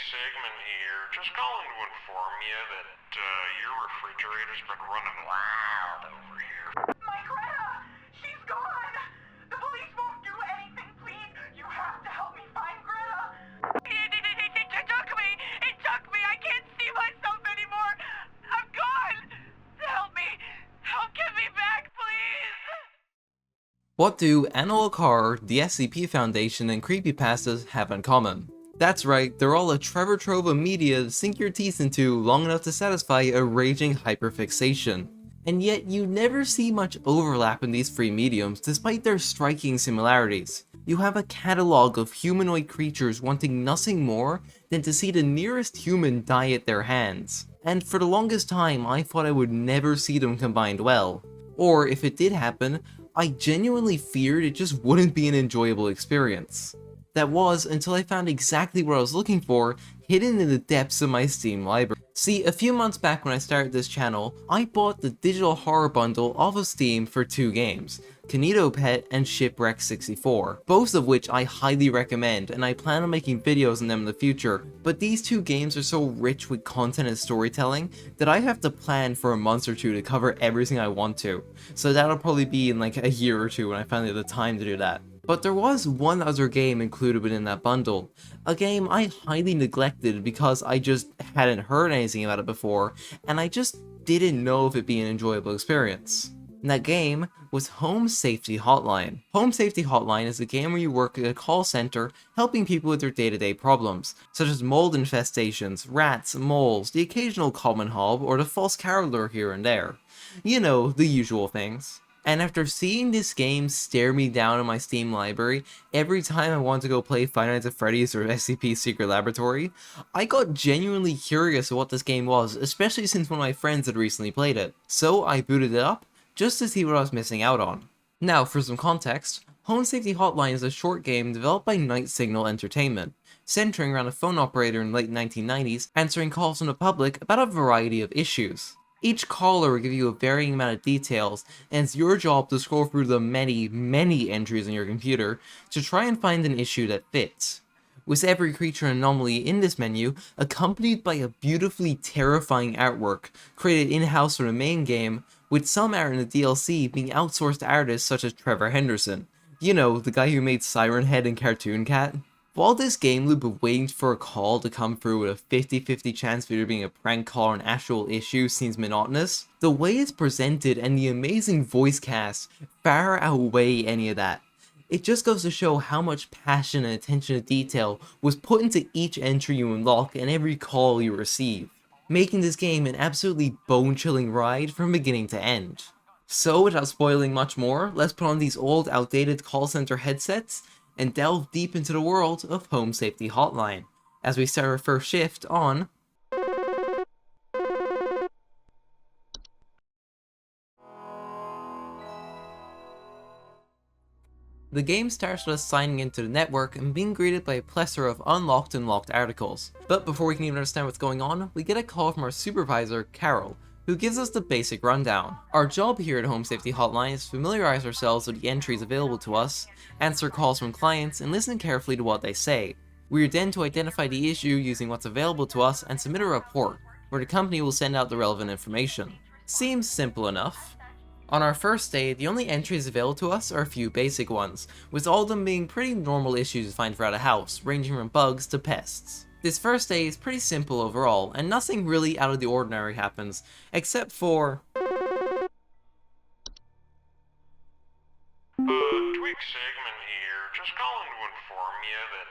Sigmund here. Just calling to inform you that your refrigerator's been running loud over here. My Greta! She's gone! The police won't do anything, please! You have to help me find Greta! It took me! It took me! I can't see myself anymore! I'm gone! Help me! Help get me back, please! What do Analog Horror, the SCP Foundation, and creepypastas have in common? That's right, they're all a treasure trove of media to sink your teeth into long enough to satisfy a raging hyperfixation. And yet you never see much overlap in these three mediums despite their striking similarities. You have a catalogue of humanoid creatures wanting nothing more than to see the nearest human die at their hands. And for the longest time I thought I would never see them combined well. Or if it did happen, I genuinely feared it just wouldn't be an enjoyable experience. That was until I found exactly what I was looking for hidden in the depths of my Steam library. See, a few months back when I started this channel, I bought the digital horror bundle off of Steam for two games, Kinito Pet and Shipwreck 64, both of which I highly recommend and I plan on making videos on them in the future, but these two games are so rich with content and storytelling that I have to plan for a month or two to cover everything I want to, so that'll probably be in like a year or two when I finally have the time to do that. But there was one other game included within that bundle, a game I highly neglected because I just hadn't heard anything about it before, and I just didn't know if it'd be an enjoyable experience. And that game was Home Safety Hotline. Home Safety Hotline is a game where you work at a call center helping people with their day-to-day problems, such as mold infestations, rats, moles, the occasional common hob, or the false caroler here and there. You know, the usual things. And after seeing this game stare me down in my Steam library every time I wanted to go play Five Nights at Freddy's or SCP Secret Laboratory, I got genuinely curious of what this game was, especially since one of my friends had recently played it. So I booted it up, just to see what I was missing out on. Now for some context, Home Safety Hotline is a short game developed by Night Signal Entertainment, centering around a phone operator in the late 1990s answering calls from the public about a variety of issues. Each caller will give you a varying amount of details, and it's your job to scroll through the many entries on your computer to try and find an issue that fits. With every creature and anomaly in this menu accompanied by a beautifully terrifying artwork created in-house for the main game, with some art in the DLC being outsourced to artists such as Trevor Henderson. You know, the guy who made Siren Head and Cartoon Cat. While this game loop of waiting for a call to come through with a 50-50 chance of either being a prank call or an actual issue seems monotonous, the way it's presented and the amazing voice cast far outweigh any of that. It just goes to show how much passion and attention to detail was put into each entry you unlock and every call you receive, making this game an absolutely bone-chilling ride from beginning to end. So without spoiling much more, let's put on these old outdated call center headsets and delve deep into the world of Home Safety Hotline, as we start our first shift on The game starts with us signing into the network and being greeted by a plethora of unlocked and locked articles. But before we can even understand what's going on, we get a call from our supervisor, Carol, who gives us the basic rundown. Our job here at Home Safety Hotline is to familiarize ourselves with the entries available to us, answer calls from clients, and listen carefully to what they say. We are then to identify the issue using what's available to us and submit a report, where the company will send out the relevant information. Seems simple enough. On our first day, the only entries available to us are a few basic ones, with all of them being pretty normal issues to find throughout a house, ranging from bugs to pests. This first day is pretty simple overall, and nothing really out of the ordinary happens, except for Twig Sigmund here. Just calling to inform you that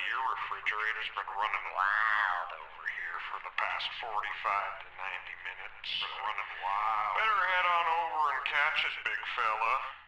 your refrigerator's been running loud over here for the past 45 to 90 minutes. Been running loud. Better head on over and catch it, big fella.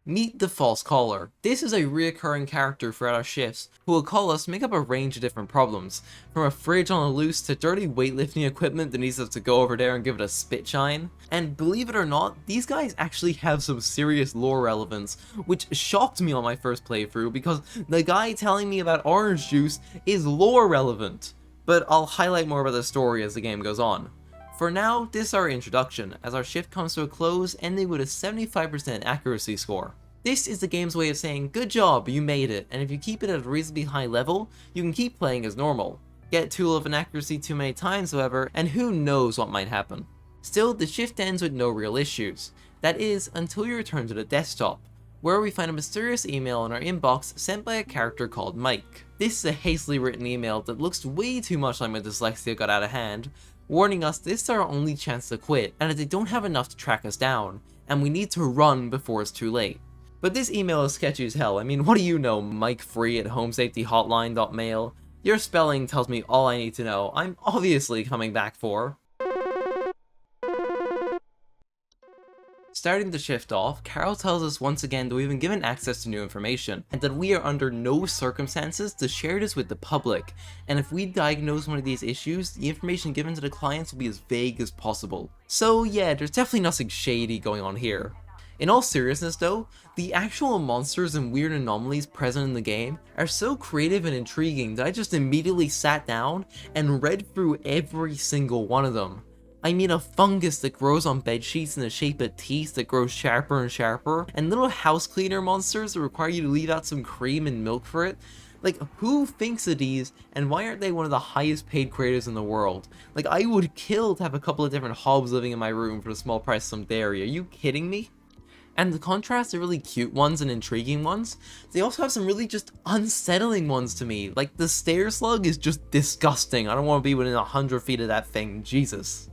Meet the false caller. This is a reoccurring character throughout our shifts who will call us to make up a range of different problems, from a fridge on the loose to dirty weightlifting equipment that needs us to go over there and give it a spit shine. And believe it or not, these guys actually have some serious lore relevance, which shocked me on my first playthrough because the guy telling me about orange juice is lore relevant. But I'll highlight more about the story as the game goes on. For now, this is our introduction, as our shift comes to a close ending with a 75% accuracy score. This is the game's way of saying, good job, you made it, and if you keep it at a reasonably high level, you can keep playing as normal. Get too low of an accuracy too many times, however, and who knows what might happen. Still, the shift ends with no real issues. That is, until you return to the desktop, where we find a mysterious email in our inbox sent by a character called Mike. This is a hastily written email that looks way too much like my dyslexia got out of hand, warning us this is our only chance to quit, and that they don't have enough to track us down, and we need to run before it's too late. But this email is sketchy as hell. I mean, what do you know, Mike Free at homesafetyhotline.mail? Your spelling tells me all I need to know. I'm obviously coming back for. Starting the shift off, Carol tells us once again that we've been given access to new information, and that we are under no circumstances to share this with the public, and if we diagnose one of these issues, the information given to the clients will be as vague as possible. So yeah, there's definitely nothing shady going on here. In all seriousness though, the actual monsters and weird anomalies present in the game are so creative and intriguing that I just immediately sat down and read through every single one of them. I mean, a fungus that grows on bedsheets in the shape of teeth that grows sharper and sharper, and little house cleaner monsters that require you to leave out some cream and milk for it. Like, who thinks of these, and why aren't they one of the highest paid creators in the world? Like, I would kill to have a couple of different hobs living in my room for the small price of some dairy. Are you kidding me? And the contrast to really cute ones and intriguing ones, they also have some really just unsettling ones to me. Like, the stair slug is just disgusting. I don't want to be within 100 feet of that thing, Jesus.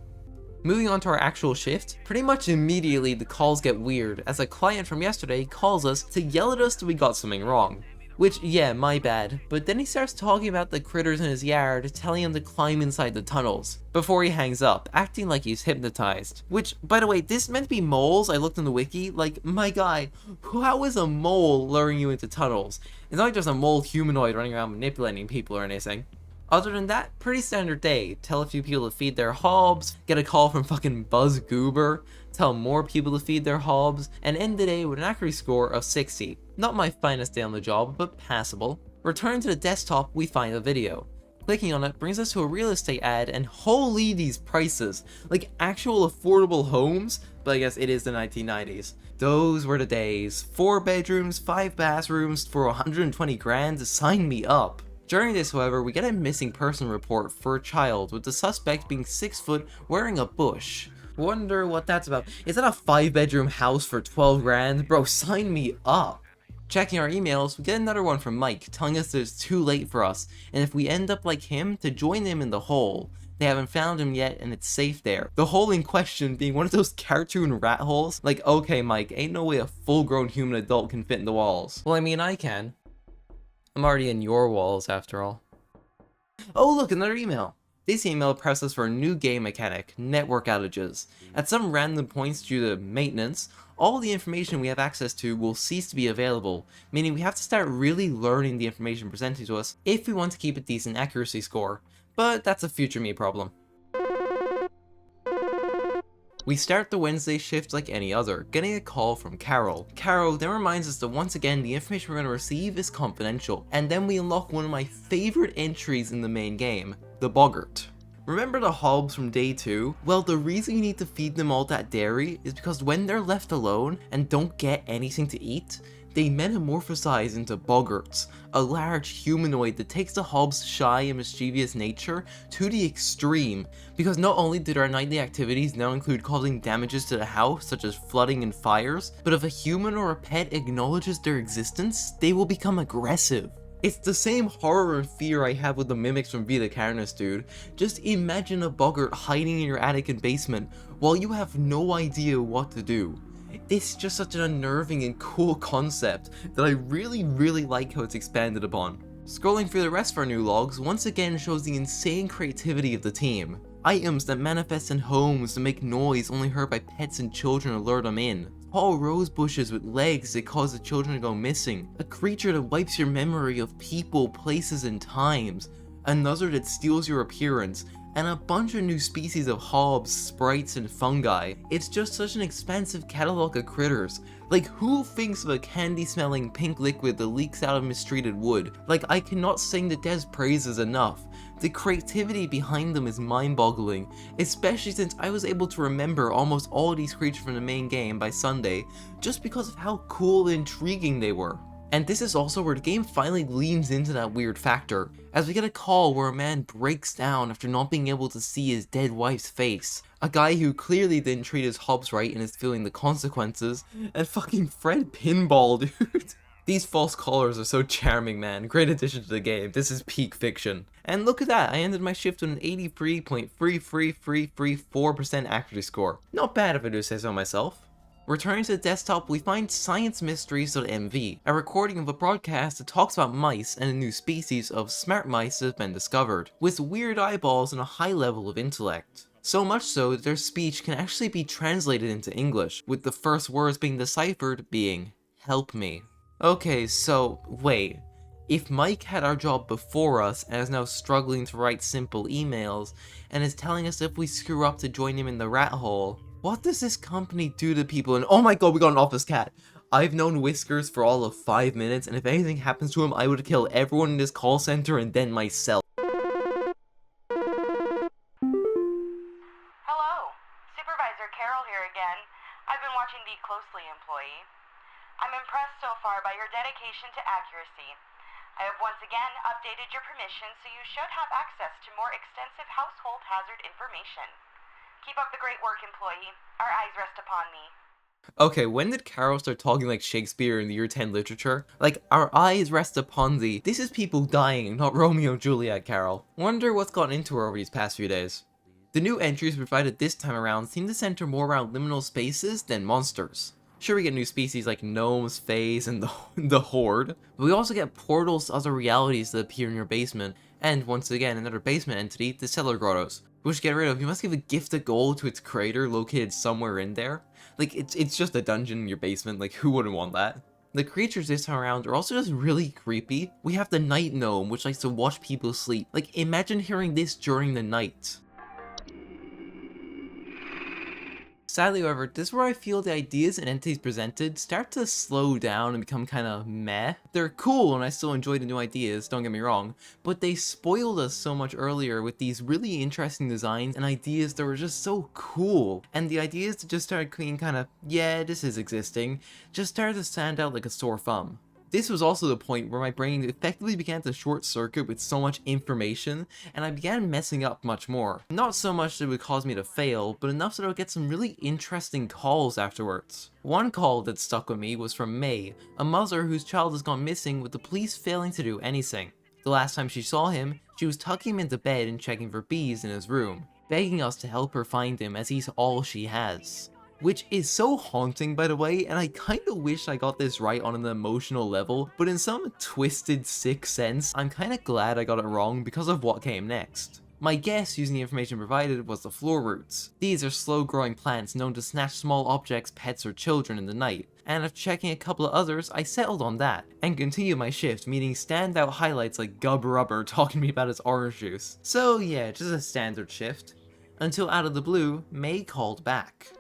Moving on to our actual shift, pretty much immediately the calls get weird as a client from yesterday calls us to yell at us that we got something wrong. Which, yeah, my bad, but then he starts talking about the critters in his yard, telling him to climb inside the tunnels, before he hangs up, acting like he's hypnotized. Which, by the way, this meant to be moles. I looked in the wiki, like, my guy, how is a mole luring you into tunnels? It's not like just a mole humanoid running around manipulating people or anything. Other than that, pretty standard day. Tell a few people to feed their hobs, get a call from fucking Buzz Goober, tell more people to feed their hobs, and end the day with an accuracy score of 60. Not my finest day on the job, but passable. Returning to the desktop, we find a video. Clicking on it brings us to a real estate ad, and holy these prices! Like actual affordable homes, but I guess it is the 1990s. Those were the days. 4 bedrooms, 5 bathrooms for 120 grand, sign me up. During this, however, we get a missing person report for a child, with the suspect being 6 foot wearing a bush. Wonder what that's about. Is that a 5-bedroom house for 12 grand? Bro, sign me up. Checking our emails, we get another one from Mike, telling us that it's too late for us, and if we end up like him, to join him in the hole. They haven't found him yet, and it's safe there. The hole in question being one of those cartoon rat holes. Like, okay Mike, ain't no way a full-grown human adult can fit in the walls. Well, I mean, I can. I'm already in your walls, after all. Oh look, another email! This email presses for a new game mechanic, network outages. At some random points due to maintenance, all the information we have access to will cease to be available, meaning we have to start really learning the information presented to us if we want to keep a decent accuracy score. But that's a future me problem. We start the Wednesday shift like any other, getting a call from Carol. Carol then reminds us that once again the information we're going to receive is confidential, and then we unlock one of my favorite entries in the main game, the boggart. Remember the hobs from day 2? Well, the reason you need to feed them all that dairy is because when they're left alone and don't get anything to eat, they metamorphosize into boggarts, a large humanoid that takes the hob's shy and mischievous nature to the extreme, because not only did our nightly activities now include causing damages to the house, such as flooding and fires, but if a human or a pet acknowledges their existence, they will become aggressive. It's the same horror and fear I have with the mimics from Venta, dude. Just imagine a boggart hiding in your attic and basement while you have no idea what to do. It's just such an unnerving and cool concept that I really like how it's expanded upon. Scrolling through the rest of our new logs once again shows the insane creativity of the team. Items that manifest in homes that make noise only heard by pets and children to lure them in. Tall rose bushes with legs that cause the children to go missing. A creature that wipes your memory of people, places, and times. Another that steals your appearance. And a bunch of new species of hobs, sprites, and fungi. It's just such an expansive catalog of critters. Like, who thinks of a candy-smelling pink liquid that leaks out of mistreated wood? Like, I cannot sing the dev's praises enough. The creativity behind them is mind-boggling, especially since I was able to remember almost all of these creatures from the main game by Sunday, just because of how cool and intriguing they were. And this is also where the game finally leans into that weird factor, as we get a call where a man breaks down after not being able to see his dead wife's face. A guy who clearly didn't treat his hubs right and is feeling the consequences, and fucking Fred Pinball, dude. These false callers are so charming, man. Great addition to the game. This is peak fiction. And look at that, I ended my shift with an 83.33334% accuracy score. Not bad if I do say so myself. Returning to the desktop, we find sciencemysteries.mv, a recording of a broadcast that talks about mice and a new species of smart mice that has been discovered, with weird eyeballs and a high level of intellect. So much so that their speech can actually be translated into English, with the first words being deciphered being, "Help me." Okay, so, wait. If Mike had our job before us and is now struggling to write simple emails, and is telling us if we screw up to join him in the rat hole, what does this company do to people? And oh my god, we got an office cat! I've known Whiskers for all of 5 minutes, and if anything happens to him, I would kill everyone in this call center and then myself. Hello, Supervisor Carol here again. I've been watching the closely, employee. I'm impressed so far by your dedication to accuracy. I have once again updated your permissions, so you should have access to more extensive household hazard information. Keep up the great work, employee. Our eyes rest upon me. Okay, when did Carol start talking like Shakespeare in the year 10 literature? Like, our eyes rest upon thee. This is people dying, not Romeo and Juliet, Carol. Wonder what's gotten into her over these past few days. The new entries provided this time around seem to center more around liminal spaces than monsters. Sure, we get new species like gnomes, fays, and the horde, but we also get portals to other realities that appear in your basement, and once again, another basement entity, the cellar grottos, which to get rid of, you must give a gift of gold to its creator located somewhere in there. Like, it's just a dungeon in your basement, like, who wouldn't want that? The creatures this time around are also just really creepy. We have the night gnome, which likes to watch people sleep. Like, imagine hearing this during the night. Sadly, however, this is where I feel the ideas and entities presented start to slow down and become kinda meh. They're cool and I still enjoy the new ideas, don't get me wrong, but they spoiled us so much earlier with these really interesting designs and ideas that were just so cool. And the ideas that just started being kinda, yeah, this is existing, just started to stand out like a sore thumb. This was also the point where my brain effectively began to short circuit with so much information, and I began messing up much more. Not so much that it would cause me to fail, but enough that I would get some really interesting calls afterwards. One call that stuck with me was from May, a mother whose child has gone missing with the police failing to do anything. The last time she saw him, she was tucking him into bed and checking for bees in his room, begging us to help her find him as he's all she has. Which is so haunting, by the way, and I kinda wish I got this right on an emotional level, but in some twisted, sick sense, I'm kinda glad I got it wrong because of what came next. My guess, using the information provided, was the floor roots. These are slow-growing plants known to snatch small objects, pets, or children in the night, and after checking a couple of others, I settled on that, and continued my shift, meaning standout highlights like Gub Rubber talking to me about his orange juice. So yeah, just a standard shift. Until out of the blue, May called back.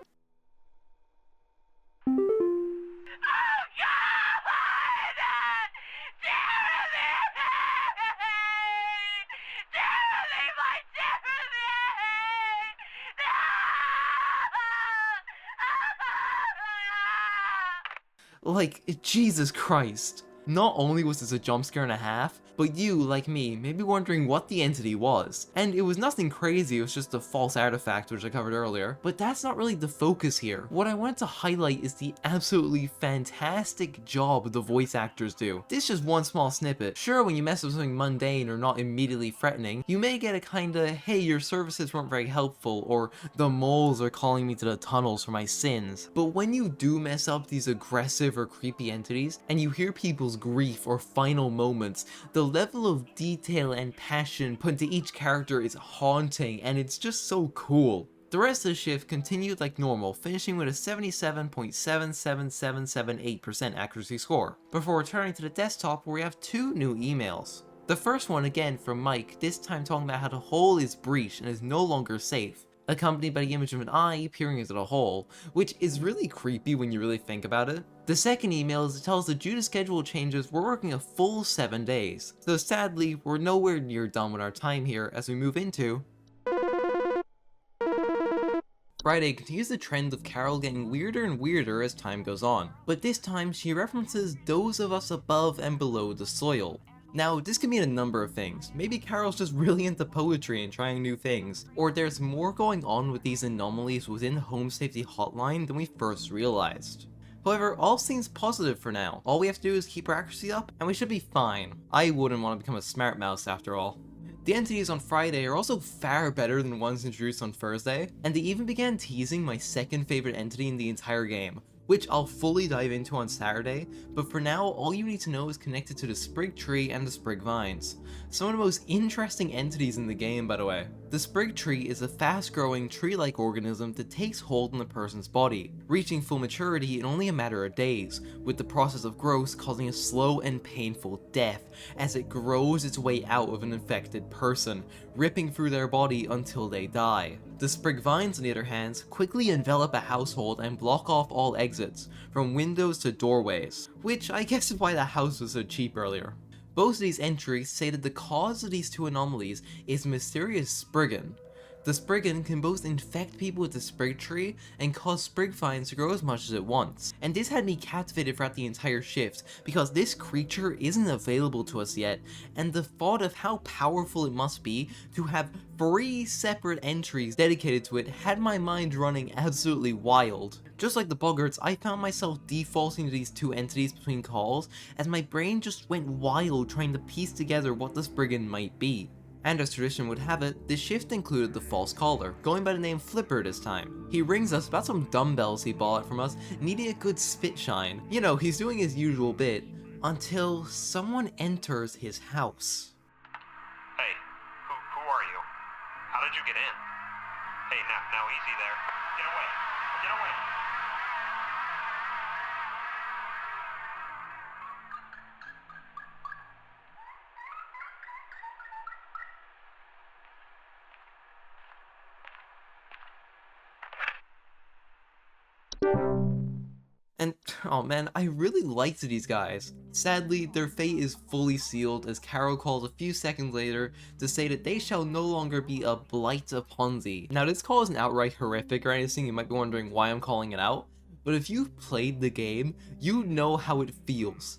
Like, Jesus Christ. Not only was this a jump scare and a half, but you, like me, may be wondering what the entity was. And it was nothing crazy, it was just a false artifact which I covered earlier. But that's not really the focus here. What I wanted to highlight is the absolutely fantastic job the voice actors do. This is just one small snippet. Sure, when you mess with something mundane or not immediately threatening, you may get a kinda, hey, your services weren't very helpful, or the moles are calling me to the tunnels for my sins. But when you do mess up these aggressive or creepy entities, and you hear people's grief or final moments, the level of detail and passion put into each character is haunting, and it's just so cool. The rest of the shift continued like normal, finishing with a 77.77778% accuracy score, before returning to the desktop where we have two new emails. The first one again from Mike, this time talking about how the hole is breached and is no longer safe, accompanied by the image of an eye peering into the hole, which is really creepy when you really think about it. The second email is to tell us that due to schedule changes, we're working a full 7 days. So sadly, we're nowhere near done with our time here as we move into Friday continues the trend of Carol getting weirder and weirder as time goes on, but this time she references those of us above and below the soil. Now, this can mean a number of things. Maybe Carol's just really into poetry and trying new things, or there's more going on with these anomalies within Home Safety Hotline than we first realized. However, all seems positive for now. All we have to do is keep our accuracy up, and we should be fine. I wouldn't want to become a smart mouse after all. The entities on Friday are also far better than ones introduced on Thursday, and they even began teasing my second favorite entity in the entire game, which I'll fully dive into on Saturday, but for now all you need to know is connected to the Sprig Tree and the Sprig Vines. Some of the most interesting entities in the game, by the way. The Sprig Tree is a fast-growing tree-like organism that takes hold in a person's body, reaching full maturity in only a matter of days, with the process of growth causing a slow and painful death as it grows its way out of an infected person, ripping through their body until they die. The Sprig Vines, on the other hand, quickly envelop a household and block off all exits, from windows to doorways, which I guess is why the house was so cheap earlier. Both of these entries say that the cause of these two anomalies is mysterious Spriggan. The Spriggan can both infect people with the Sprig Tree and cause Sprig Vines to grow as much as it wants. And this had me captivated throughout the entire shift, because this creature isn't available to us yet, and the thought of how powerful it must be to have 3 separate entries dedicated to it had my mind running absolutely wild. Just like the Boggarts, I found myself defaulting to these two entities between calls, as my brain just went wild trying to piece together what the Spriggan might be. And as tradition would have it, the shift included the false caller, going by the name Flipper this time. He rings us about some dumbbells he bought from us, needing a good spit shine. You know, he's doing his usual bit, until someone enters his house. Hey, who are you? How did you get in? Hey, now easy there. Get away. Get away. And, oh man, I really liked these guys. Sadly, their fate is fully sealed as Carol calls a few seconds later to say that they shall no longer be a blight upon thee. Now this call isn't outright horrific or anything, you might be wondering why I'm calling it out, but if you've played the game, you know how it feels.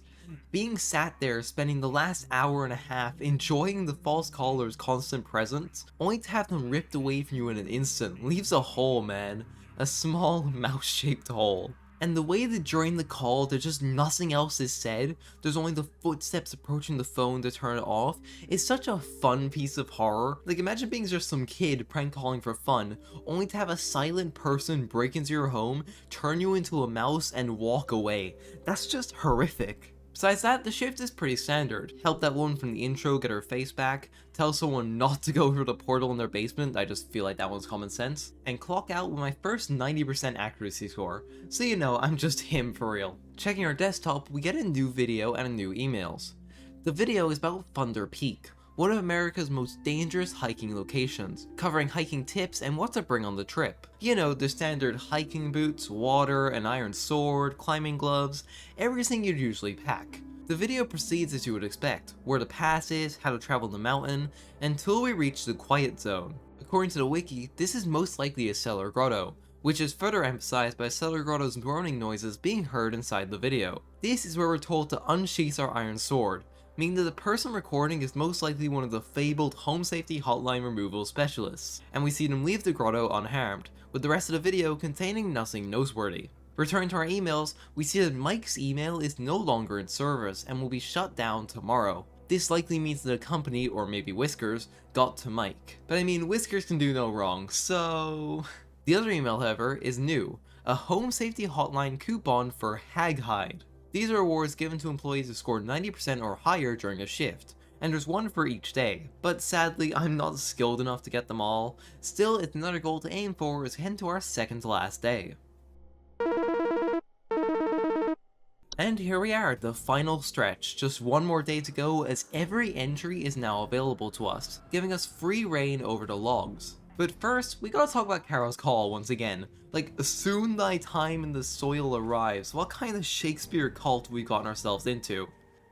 Being sat there spending the last hour and a half enjoying the false caller's constant presence, only to have them ripped away from you in an instant, leaves a hole, man. A small mouse-shaped hole. And the way that during the call there's just nothing else is said, there's only the footsteps approaching the phone to turn it off, is such a fun piece of horror. Like, imagine being just some kid prank calling for fun, only to have a silent person break into your home, turn you into a mouse, and walk away. That's just horrific. Besides that, the shift is pretty standard. Help that woman from the intro get her face back, tell someone not to go through the portal in their basement, I just feel like that one's common sense, and clock out with my first 90% accuracy score, so you know I'm just him for real. Checking our desktop, we get a new video and a new emails. The video is about Thunder Peak, one of America's most dangerous hiking locations, covering hiking tips and what to bring on the trip. You know, the standard hiking boots, water, an iron sword, climbing gloves, everything you'd usually pack. The video proceeds as you would expect, where the pass is, how to travel the mountain, until we reach the quiet zone. According to the wiki, this is most likely a cellar grotto, which is further emphasized by cellar grotto's groaning noises being heard inside the video. This is where we're told to unsheath our iron sword, meaning that the person recording is most likely one of the fabled home safety hotline removal specialists, and we see them leave the grotto unharmed, with the rest of the video containing nothing noteworthy. Returning to our emails, we see that Mike's email is no longer in service and will be shut down tomorrow. This likely means that the company, or maybe Whiskers, got to Mike. But I mean, Whiskers can do no wrong, so... The other email, however, is new, a home safety hotline coupon for Hag Hide. These are awards given to employees who scored 90% or higher during a shift, and there's one for each day. But sadly, I'm not skilled enough to get them all. Still, it's another goal to aim for as we head to our second to last day. And here we are, the final stretch. Just one more day to go as every entry is now available to us, giving us free reign over the logs. But first, we gotta talk about Carol's call once again. Like, soon thy time in the soil arrives. What kind of Shakespeare cult we gotten ourselves into?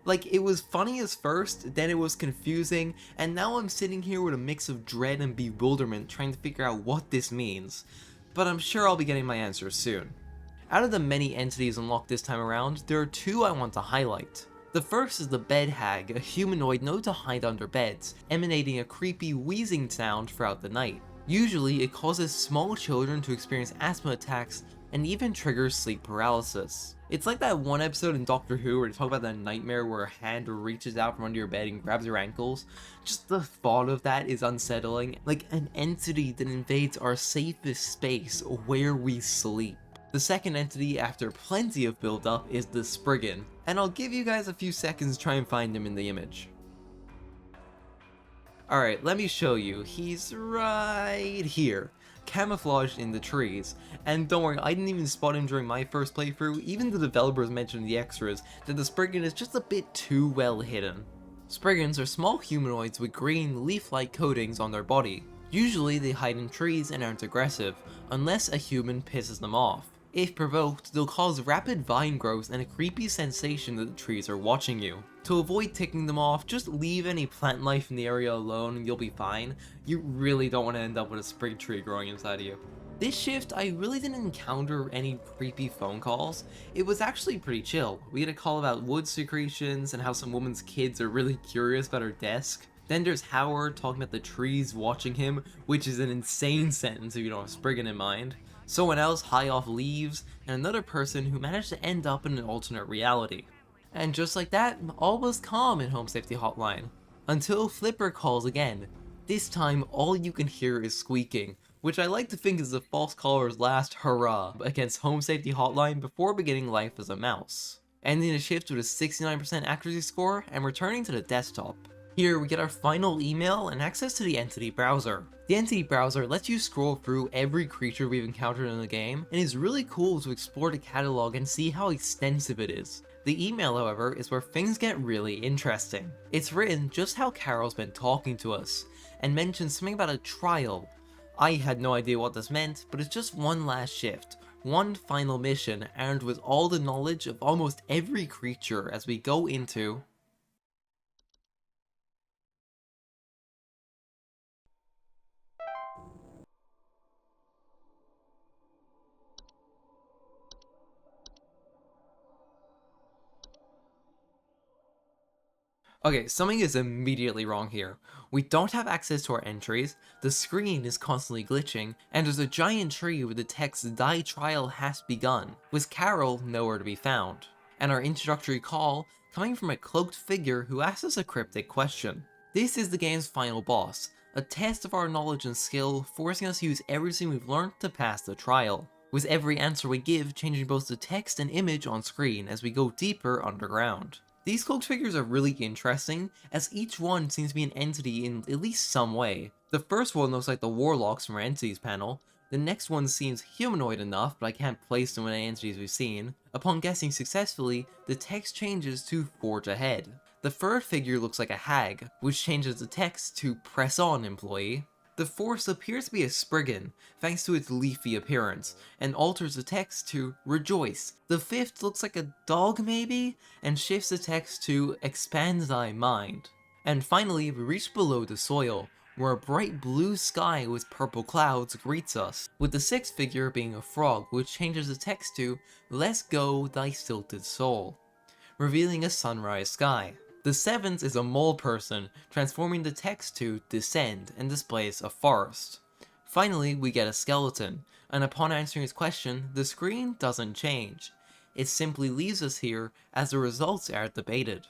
Like, it was funny as first, then it was confusing, and now I'm sitting here with a mix of dread and bewilderment trying to figure out what this means. but I'm sure I'll be getting my answers soon. Out of the many entities unlocked this time around, there are two I want to highlight. The first is the bed hag, a humanoid known to hide under beds, emanating a creepy wheezing sound throughout the night. Usually, it causes small children to experience asthma attacks and even triggers sleep paralysis. It's like that one episode in Doctor Who where they talk about that nightmare where a hand reaches out from under your bed and grabs your ankles. Just the thought of that is unsettling, like an entity that invades our safest space where we sleep. The second entity, after plenty of build up, is the Spriggan, and I'll give you guys a few seconds to try and find him in the image. Alright, let me show you. He's right here, camouflaged in the trees. And don't worry, I didn't even spot him during my first playthrough. Even the developers mentioned in the extras that the Spriggan is just a bit too well hidden. Spriggans are small humanoids with green leaf-like coatings on their body. Usually they hide in trees and aren't aggressive, unless a human pisses them off. If provoked, they'll cause rapid vine growth and a creepy sensation that the trees are watching you. To avoid ticking them off, just leave any plant life in the area alone and you'll be fine. You really don't want to end up with a sprig tree growing inside of you. This shift, I really didn't encounter any creepy phone calls. It was actually pretty chill. We had a call about wood secretions and how some woman's kids are really curious about her desk. Then there's Howard talking about the trees watching him, which is an insane sentence if you don't have Spriggan in mind. Someone else high off leaves, and another person who managed to end up in an alternate reality. And just like that, all was calm in Home Safety Hotline. Until Flipper calls again. This time, all you can hear is squeaking, which I like to think is the false caller's last hurrah against Home Safety Hotline before beginning life as a mouse. Ending the shift with a 69% accuracy score and returning to the desktop. Here we get our final email and access to the Entity Browser. The Entity Browser lets you scroll through every creature we've encountered in the game, and is really cool to explore the catalog and see how extensive it is. The email, however, is where things get really interesting. It's written just how Carol's been talking to us, and mentions something about a trial. I had no idea what this meant, but it's just one last shift, one final mission, armed with all the knowledge of almost every creature as we go into Okay, something is immediately wrong here. We don't have access to our entries, the screen is constantly glitching, and there's a giant tree with the text "Thy trial has begun," with Carol nowhere to be found. And our introductory call coming from a cloaked figure who asks us a cryptic question. This is the game's final boss, a test of our knowledge and skill, forcing us to use everything we've learned to pass the trial, with every answer we give changing both the text and image on screen as we go deeper underground. These cloaked figures are really interesting, as each one seems to be an entity in at least some way. The first one looks like the warlocks from our entities panel, the next one seems humanoid enough, but I can't place them in any entities we've seen. Upon guessing successfully, the text changes to "Forge Ahead." The third figure looks like a hag, which changes the text to "Press On, employee." The fourth appears to be a Spriggan, thanks to its leafy appearance, and alters the text to "Rejoice." The fifth looks like a dog maybe, and shifts the text to "Expand thy mind." And finally, we reach below the soil, where a bright blue sky with purple clouds greets us, with the sixth figure being a frog, which changes the text to "Let go thy stilted soul," revealing a sunrise sky. The seventh is a mole person, transforming the text to "Descend" and displays a forest. Finally, we get a skeleton, and upon answering his question, the screen doesn't change. It simply leaves us here as the results are debated.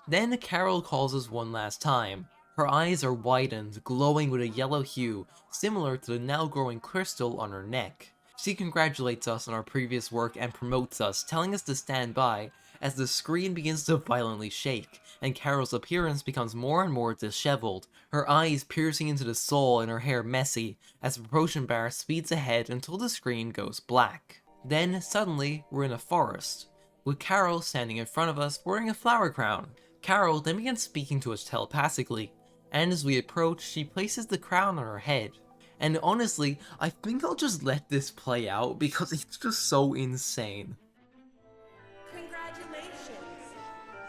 Then Carol calls us one last time. Her eyes are widened, glowing with a yellow hue, similar to the now growing crystal on her neck. She congratulates us on our previous work and promotes us, telling us to stand by, as the screen begins to violently shake, and Carol's appearance becomes more and more disheveled, her eyes piercing into the soul and her hair messy, as the promotion bar speeds ahead until the screen goes black. Then, suddenly, we're in a forest, with Carol standing in front of us wearing a flower crown. Carol then begins speaking to us telepathically, and as we approach, she places the crown on her head. And honestly, I think I'll just let this play out because it's just so insane. Congratulations!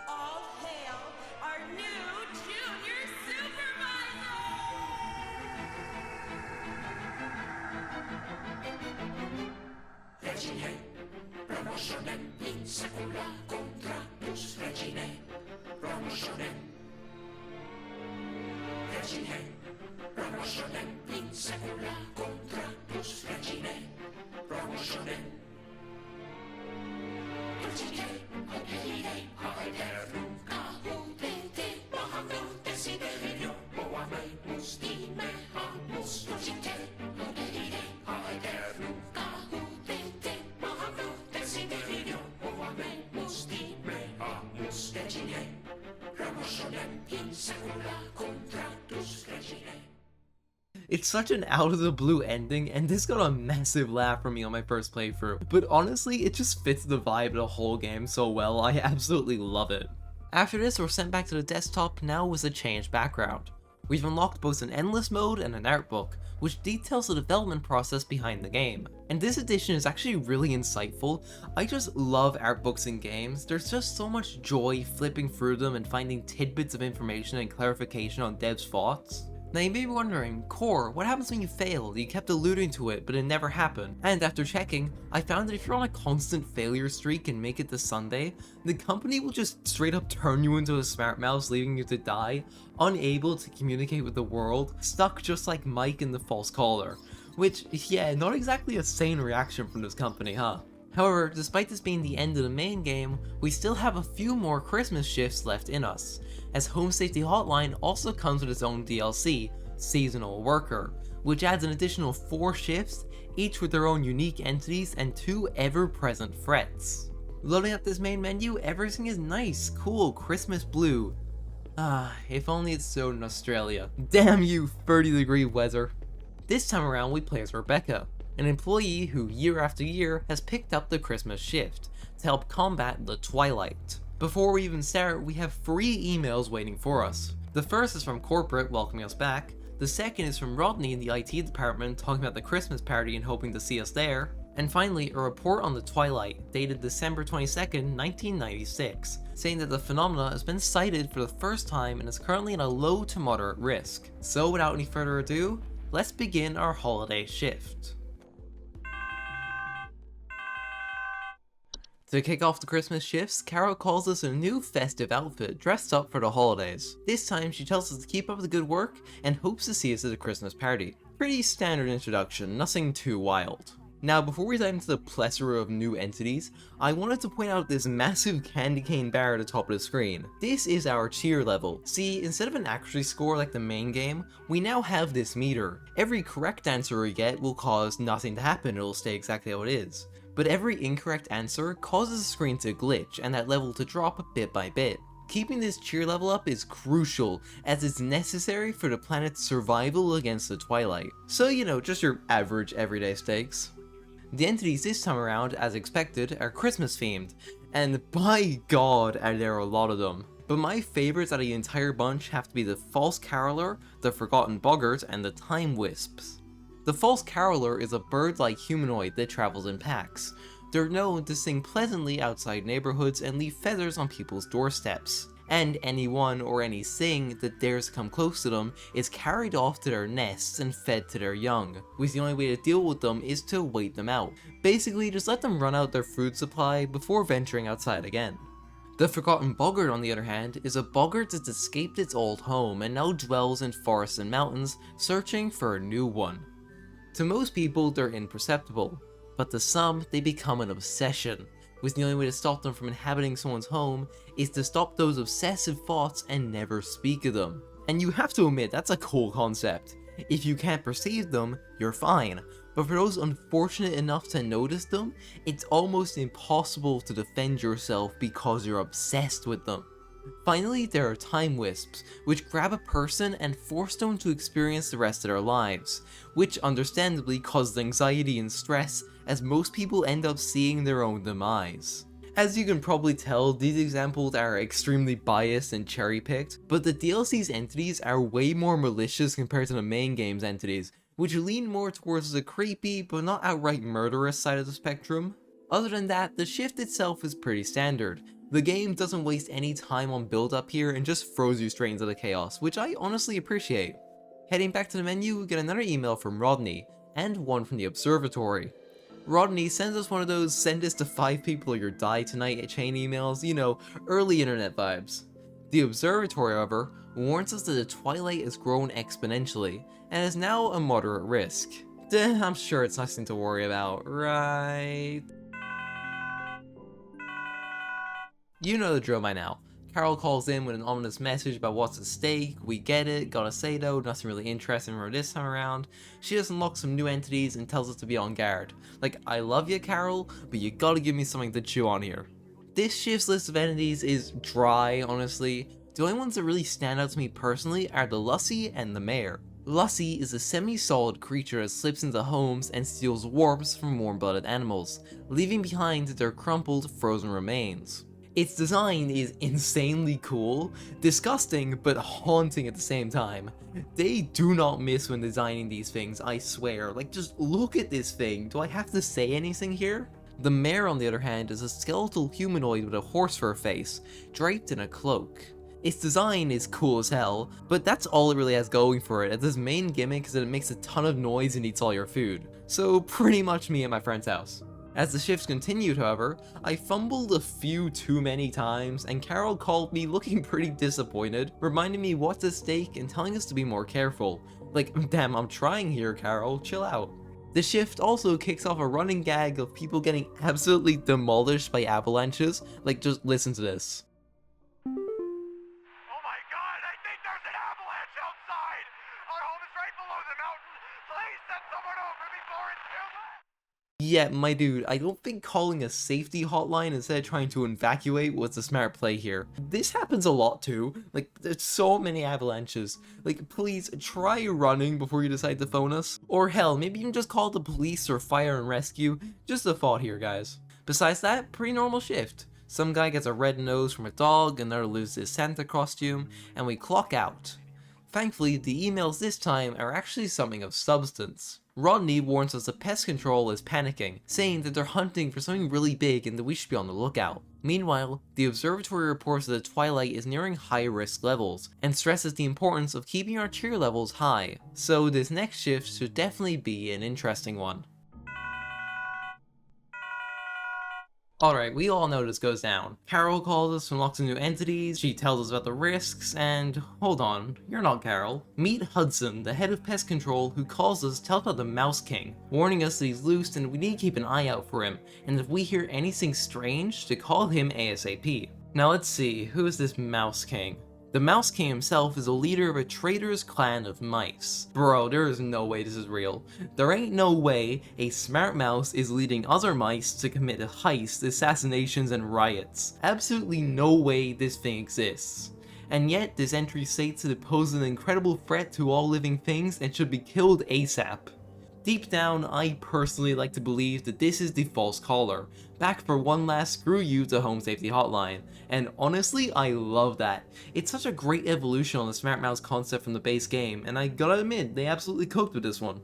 All hail our new junior supervisor! It's such an out-of-the-blue ending, and this got a massive laugh from me on my first playthrough, but honestly, it just fits the vibe of the whole game so well, I absolutely love it. After this, we're sent back to the desktop, now with a changed background. We've unlocked both an endless mode and an art book, which details the development process behind the game. And this edition is actually really insightful. I just love art books in games. There's just so much joy flipping through them and finding tidbits of information and clarification on devs' thoughts. Now you may be wondering, Core, what happens when you fail? You kept alluding to it, but it never happened. And after checking, I found that if you're on a constant failure streak and make it to Sunday, the company will just straight up turn you into a smart mouse, leaving you to die, unable to communicate with the world, stuck just like Mike in The False Caller. Which, yeah, not exactly a sane reaction from this company, huh? However, despite this being the end of the main game, we still have a few more Christmas shifts left in us, as Home Safety Hotline also comes with its own DLC, Seasonal Worker, which adds an additional 4 shifts, each with their own unique entities and 2 ever-present threats. Loading up this main menu, everything is nice, cool, Christmas blue. If only it's so in Australia. Damn you, 30-degree weather. This time around we play as Rebecca, an employee who year after year has picked up the Christmas shift to help combat the Twilight. Before we even start, we have 3 emails waiting for us. The first is from corporate welcoming us back, the second is from Rodney in the IT department talking about the Christmas party and hoping to see us there, and finally a report on the Twilight dated December 22nd, 1996, saying that the phenomena has been cited for the first time and is currently at a low to moderate risk. So without any further ado, let's begin our holiday shift. To kick off the Christmas shifts, Carol calls us a new festive outfit dressed up for the holidays. This time she tells us to keep up the good work and hopes to see us at the Christmas party. Pretty standard introduction, nothing too wild. Now before we dive into the plethora of new entities, I wanted to point out this massive candy cane bar at the top of the screen. This is our cheer level. See, instead of an accuracy score like the main game, we now have this meter. Every correct answer we get will cause nothing to happen, it'll stay exactly how it is. But every incorrect answer causes the screen to glitch and that level to drop bit by bit. Keeping this cheer level up is crucial, as it's necessary for the planet's survival against the Twilight. So you know, just your average everyday stakes. The entities this time around, as expected, are Christmas themed, and by god are there a lot of them. But my favourites out of the entire bunch have to be the False Caroler, the Forgotten Boggart, and the Time Wisps. The False Caroler is a bird-like humanoid that travels in packs. They're known to sing pleasantly outside neighborhoods and leave feathers on people's doorsteps. And anyone or anything that dares come close to them is carried off to their nests and fed to their young, with the only way to deal with them is to wait them out. Basically, just let them run out their food supply before venturing outside again. The Forgotten Boggart, on the other hand, is a boggart that's escaped its old home and now dwells in forests and mountains, searching for a new one. To most people, they're imperceptible, but to some, they become an obsession, with the only way to stop them from inhabiting someone's home is to stop those obsessive thoughts and never speak of them. And you have to admit, that's a cool concept. If you can't perceive them, you're fine, but for those unfortunate enough to notice them, it's almost impossible to defend yourself because you're obsessed with them. Finally, there are Time Wisps, which grab a person and force them to experience the rest of their lives, which understandably causes anxiety and stress as most people end up seeing their own demise. As you can probably tell, these examples are extremely biased and cherry-picked, but the DLC's entities are way more malicious compared to the main game's entities, which lean more towards the creepy but not outright murderous side of the spectrum. Other than that, the shift itself is pretty standard. The game doesn't waste any time on build up here and just throws you straight into the chaos, which I honestly appreciate. Heading back to the menu, we get another email from Rodney, and one from the observatory. Rodney sends us one of those send this to 5 people or you die tonight chain emails, you know, early internet vibes. The observatory, however, warns us that the twilight has grown exponentially and is now a moderate risk. I'm sure it's nothing to worry about, right? You know the drill by now. Carol calls in with an ominous message about what's at stake. We get it, gotta say though, nothing really interesting for her this time around. She just unlocks some new entities and tells us to be on guard. Like, I love you, Carol, but you gotta give me something to chew on here. This shift's list of entities is dry, honestly. The only ones that really stand out to me personally are the Lussie and the Mayor. Lussie is a semi-solid creature that slips into homes and steals warps from warm-blooded animals, leaving behind their crumpled, frozen remains. Its design is insanely cool, disgusting, but haunting at the same time. They do not miss when designing these things, I swear. Like, just look at this thing. Do I have to say anything here? The Mayor, on the other hand, is a skeletal humanoid with a horse fur face, draped in a cloak. Its design is cool as hell, but that's all it really has going for it, as its main gimmick is that it makes a ton of noise and eats all your food. So pretty much me at my friend's house. As the shifts continued, however, I fumbled a few too many times, and Carol called me looking pretty disappointed, reminding me what's at stake and telling us to be more careful. Like, damn, I'm trying here, Carol, chill out. The shift also kicks off a running gag of people getting absolutely demolished by avalanches. Like, just listen to this. Oh my god, I think there's an avalanche outside! Our home is right below the mountain! Please send someone over before it's too late! Yeah, my dude, I don't think calling a safety hotline instead of trying to evacuate was the smart play here. This happens a lot too. Like, there's so many avalanches. Like, please try running before you decide to phone us. Or hell, maybe even just call the police or fire and rescue. Just a thought here, guys. Besides that, pretty normal shift. Some guy gets a red nose from a dog, another loses his Santa costume, and we clock out. Thankfully, the emails this time are actually something of substance. Rodney warns us that pest control is panicking, saying that they're hunting for something really big and that we should be on the lookout. Meanwhile, the observatory reports that the twilight is nearing high risk levels, and stresses the importance of keeping our cheer levels high, so this next shift should definitely be an interesting one. Alright, we all know this goes down. Carol calls us and unlocks new entities, she tells us about the risks, and hold on, you're not Carol. Meet Hudson, the head of pest control, who calls us to tell us about the Mouse King, warning us that he's loose and we need to keep an eye out for him, and if we hear anything strange, to call him ASAP. Now let's see, who is this Mouse King? The Mouse King himself is a leader of a traitor's clan of mice. Bro, there is no way this is real. There ain't no way a smart mouse is leading other mice to commit heists, assassinations, and riots. Absolutely no way this thing exists. And yet, this entry states that it poses an incredible threat to all living things and should be killed ASAP. Deep down, I personally like to believe that this is the false caller, back for one last screw you to Home Safety Hotline, and honestly, I love that. It's such a great evolution on the Smart Mouse concept from the base game, and I gotta admit, they absolutely cooked with this one.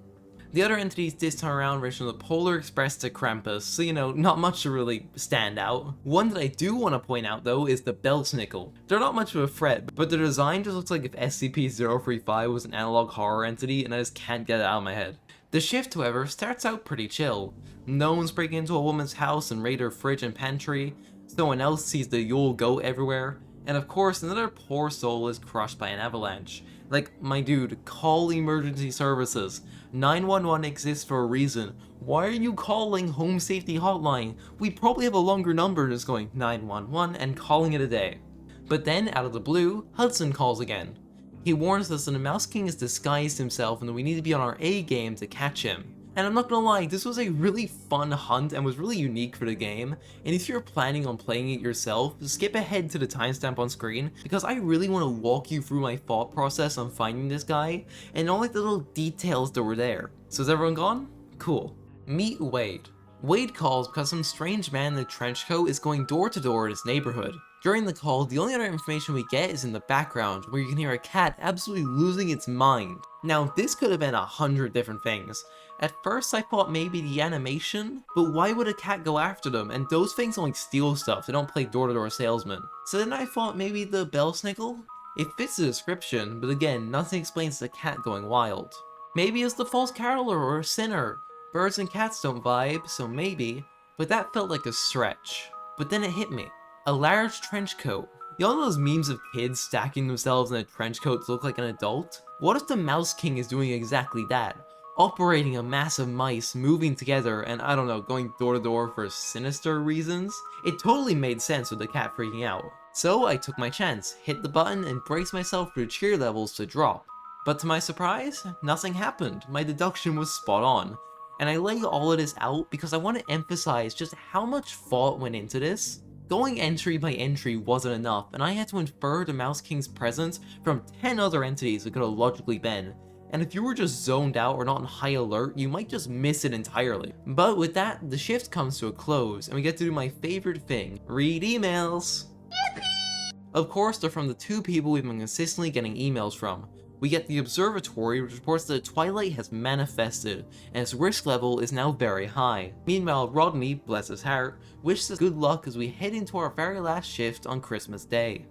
The other entities this time around range from the Polar Express to Krampus, so you know, not much to really stand out. One that I do want to point out though is the Belsnickel. They're not much of a threat, but their design just looks like if SCP-035 was an analog horror entity, and I just can't get it out of my head. The shift, however, starts out pretty chill. No one's breaking into a woman's house and raid her fridge and pantry, someone else sees the Yule goat everywhere, and of course another poor soul is crushed by an avalanche. Like, my dude, call emergency services. 911 exists for a reason. Why are you calling Home Safety Hotline? We probably have a longer number just going 911 and calling it a day. But then, out of the blue, Hudson calls again. He warns us that the Mouse King has disguised himself and that we need to be on our A game to catch him. And I'm not gonna lie, this was a really fun hunt and was really unique for the game, and if you're planning on playing it yourself, skip ahead to the timestamp on screen, because I really want to walk you through my thought process on finding this guy, and all like the little details that were there. So is everyone gone? Cool. Meet Wade. Wade calls because some strange man in a trench coat is going door to door in his neighborhood. During the call, the only other information we get is in the background, where you can hear a cat absolutely losing its mind. Now, this could have been 100 different things. At first I thought maybe the animation, but why would a cat go after them? And those things only steal stuff, they don't play door-to-door salesman. So then I thought maybe the Belsnickel? It fits the description, but again, nothing explains the cat going wild. Maybe it's the false caroler or a sinner. Birds and cats don't vibe, so maybe, but that felt like a stretch. But then it hit me. A large trench coat. Y'all know those memes of kids stacking themselves in a trench coat to look like an adult? What if the Mouse King is doing exactly that? Operating a mass of mice, moving together, and I don't know, going door to door for sinister reasons? It totally made sense with the cat freaking out. So I took my chance, hit the button, and braced myself for cheer levels to drop. But to my surprise, nothing happened. My deduction was spot on. And I lay all of this out because I want to emphasize just how much thought went into this. Going entry by entry wasn't enough, and I had to infer the Mouse King's presence from 10 other entities it could have logically been. And if you were just zoned out or not on high alert, you might just miss it entirely. But with that, the shift comes to a close, and we get to do my favorite thing, read emails. Yippee! Of course, they're from the two people we've been consistently getting emails from. We get the Observatory, which reports that Twilight has manifested, and its risk level is now very high. Meanwhile, Rodney, bless his heart, wishes us good luck as we head into our very last shift on Christmas Day.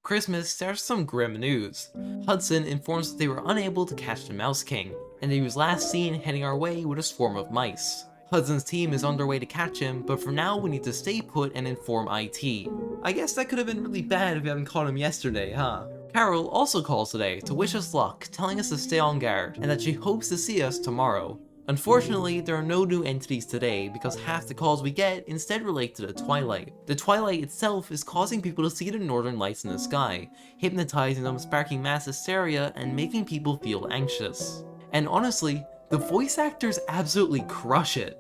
Christmas starts some grim news. Hudson informs that they were unable to catch the Mouse King, and that he was last seen heading our way with a swarm of mice. Hudson's team is on their way to catch him, but for now we need to stay put and inform IT. I guess that could have been really bad if we hadn't caught him yesterday, huh? Carol also calls today to wish us luck, telling us to stay on guard, and that she hopes to see us tomorrow. Unfortunately, there are no new entities today because half the calls we get instead relate to the Twilight. The Twilight itself is causing people to see the northern lights in the sky, hypnotizing them, sparking mass hysteria, and making people feel anxious. And honestly, the voice actors absolutely crush it.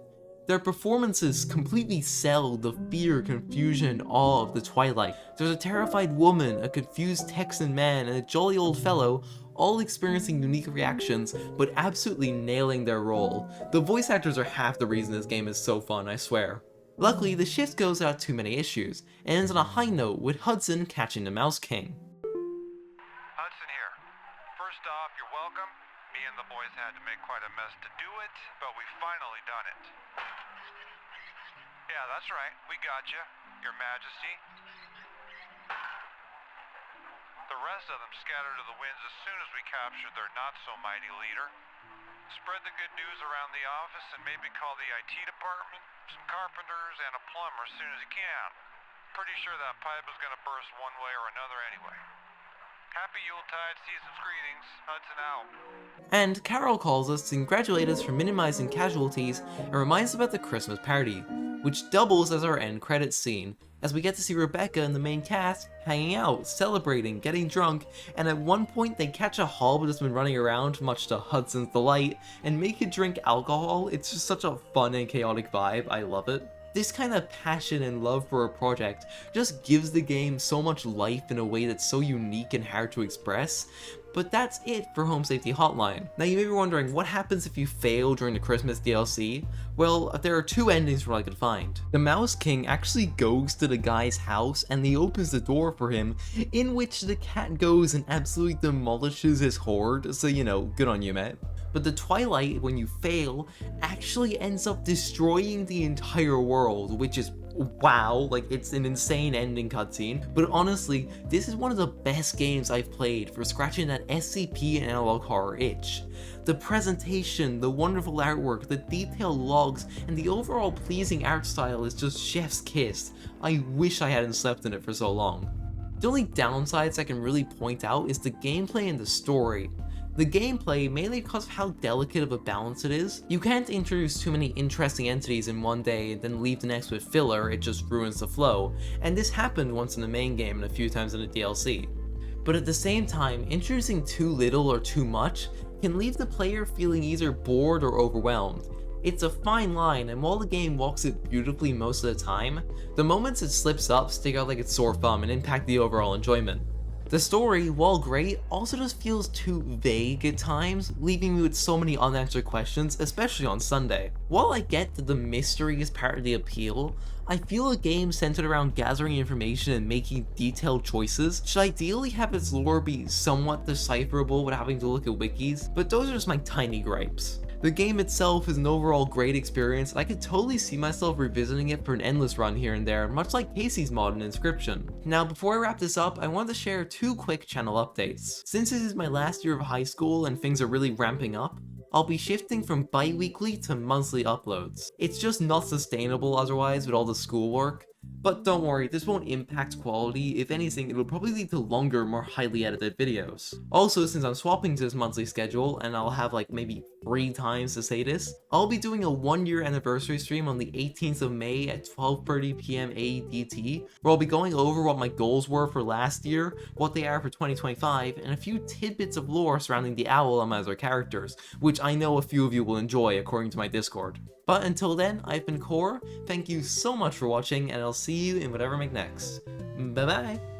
Their performances completely sell the fear, confusion, and awe of the Twilight. There's a terrified woman, a confused Texan man, and a jolly old fellow, all experiencing unique reactions, but absolutely nailing their role. The voice actors are half the reason this game is so fun, I swear. Luckily, the shift goes without too many issues, and ends on a high note with Hudson catching the Mouse King. Hudson here. First off, you're welcome. Me and the boys had to make quite a mess to do it, but we finally done it. Yeah, that's right. We got you, Your Majesty. The rest of them scattered to the winds as soon as we captured their not-so-mighty leader. Spread the good news around the office and maybe call the IT department, some carpenters, and a plumber as soon as you can. Pretty sure that pipe is gonna burst one way or another anyway. Happy Yuletide, season's greetings, Hudson out. And Carol calls us to congratulate us for minimizing casualties and reminds us about the Christmas party, which doubles as our end credits scene, as we get to see Rebecca and the main cast hanging out, celebrating, getting drunk, and at one point they catch a hob that's been running around, much to Hudson's delight, and make it drink alcohol. It's just such a fun and chaotic vibe, I love it. This kind of passion and love for a project just gives the game so much life in a way that's so unique and hard to express. But that's it for Home Safety Hotline. Now you may be wondering, what happens if you fail during the Christmas DLC? Well, there are two endings from what I could find. The Mouse King actually goes to the guy's house and he opens the door for him, in which the cat goes and absolutely demolishes his hoard, so you know, good on you, mate. But the Twilight, when you fail, actually ends up destroying the entire world, which is wow, like it's an insane ending cutscene. But honestly, this is one of the best games I've played for scratching that SCP and analog horror itch. The presentation, the wonderful artwork, the detailed logs, and the overall pleasing art style is just chef's kiss. I wish I hadn't slept in it for so long. The only downsides I can really point out is the gameplay and the story. The gameplay, mainly because of how delicate of a balance it is. You can't introduce too many interesting entities in one day and then leave the next with filler, it just ruins the flow, and this happened once in the main game and a few times in the DLC. But at the same time, introducing too little or too much can leave the player feeling either bored or overwhelmed. It's a fine line, and while the game walks it beautifully most of the time, the moments it slips up stick out like it's sore thumb and impact the overall enjoyment. The story, while great, also just feels too vague at times, leaving me with so many unanswered questions, especially on Sunday. While I get that the mystery is part of the appeal, I feel a game centered around gathering information and making detailed choices should ideally have its lore be somewhat decipherable without having to look at wikis, but those are just my tiny gripes. The game itself is an overall great experience, and I could totally see myself revisiting it for an endless run here and there, much like Casey's mod in Inscription. Now, before I wrap this up, I wanted to share 2 quick channel updates. Since this is my last year of high school and things are really ramping up, I'll be shifting from bi-weekly to monthly uploads. It's just not sustainable otherwise with all the schoolwork. But don't worry, this won't impact quality. If anything, it'll probably lead to longer, more highly edited videos. Also, since I'm swapping to this monthly schedule, and I'll have like maybe 3 times to say this, I'll be doing a 1-year anniversary stream on the 18th of May at 12:30 PM ADT, where I'll be going over what my goals were for last year, what they are for 2025, and a few tidbits of lore surrounding the owl and my other characters, which I know a few of you will enjoy according to my Discord. But until then, I've been Core, thank you so much for watching, and I'll see you in whatever I make next. Bye bye!